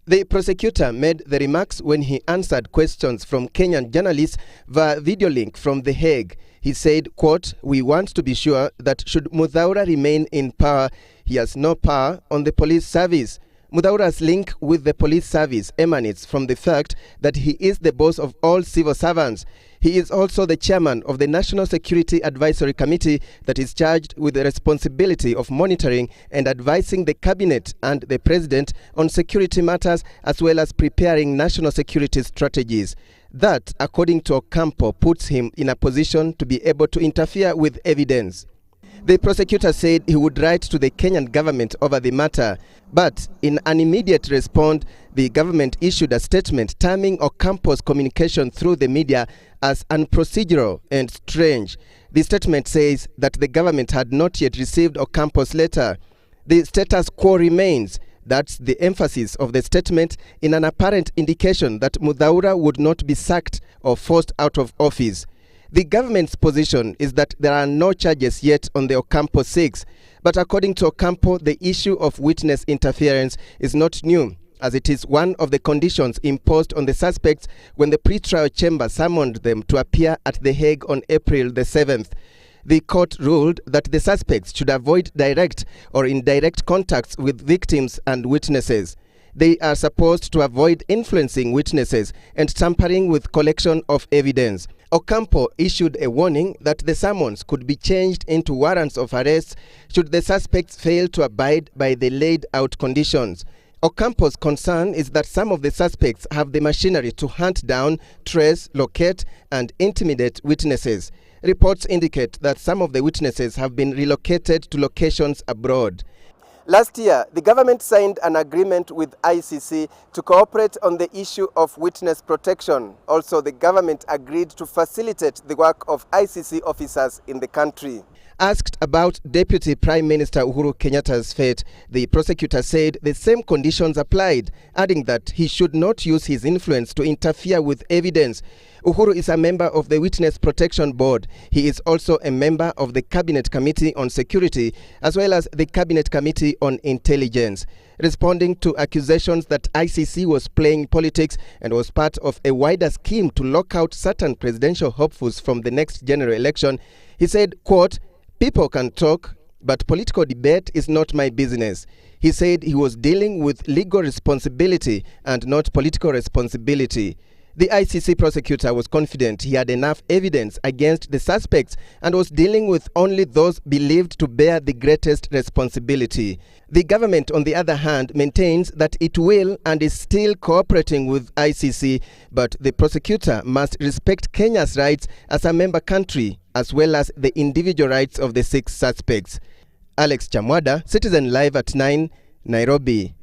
The prosecutor made the remarks when he answered questions from Kenyan journalists via video link from The Hague. He said, quote, "We want to be sure that should Muthaura remain in power, he has no power on the police service." Muthaura's link with the police service emanates from the fact that he is the boss of all civil servants. He is also the chairman of the National Security Advisory Committee that is charged with the responsibility of monitoring and advising the cabinet and the president on security matters, as well as preparing national security strategies. That, according to Ocampo, puts him in a position to be able to interfere with evidence. The prosecutor said he would write to the Kenyan government over the matter, but in an immediate response, the government issued a statement terming Ocampo's communication through the media as unprocedural and strange. The statement says that the government had not yet received Ocampo's letter. The status quo remains. That's the emphasis of the statement, in an apparent indication that Muthaura would not be sacked or forced out of office. The government's position is that there are no charges yet on the Ocampo 6, but according to Ocampo, the issue of witness interference is not new, as it is one of the conditions imposed on the suspects when the pre-trial chamber summoned them to appear at The Hague on April the 7th. The court ruled that the suspects should avoid direct or indirect contacts with victims and witnesses. They are supposed to avoid influencing witnesses and tampering with collection of evidence. Ocampo issued a warning that the summons could be changed into warrants of arrest should the suspects fail to abide by the laid out conditions. Ocampo's concern is that some of the suspects have the machinery to hunt down, trace, locate, and intimidate witnesses. Reports indicate that some of the witnesses have been relocated to locations abroad. Last year, the government signed an agreement with ICC to cooperate on the issue of witness protection. Also, the government agreed to facilitate the work of ICC officers in the country. Asked about Deputy Prime Minister Uhuru Kenyatta's fate, the prosecutor said the same conditions applied, adding that he should not use his influence to interfere with evidence. Uhuru is a member of the Witness Protection Board. He is also a member of the Cabinet Committee on Security, as well as the Cabinet Committee on Intelligence. Responding to accusations that ICC was playing politics and was part of a wider scheme to lock out certain presidential hopefuls from the next general election, he said, quote, "People can talk, but political debate is not my business." He said he was dealing with legal responsibility and not political responsibility. The ICC prosecutor was confident he had enough evidence against the suspects and was dealing with only those believed to bear the greatest responsibility. The government, on the other hand, maintains that it will and is still cooperating with ICC, but the prosecutor must respect Kenya's rights as a member country, as well as the individual rights of the 6 suspects. Alex Chamwada, Citizen Live at 9, Nairobi.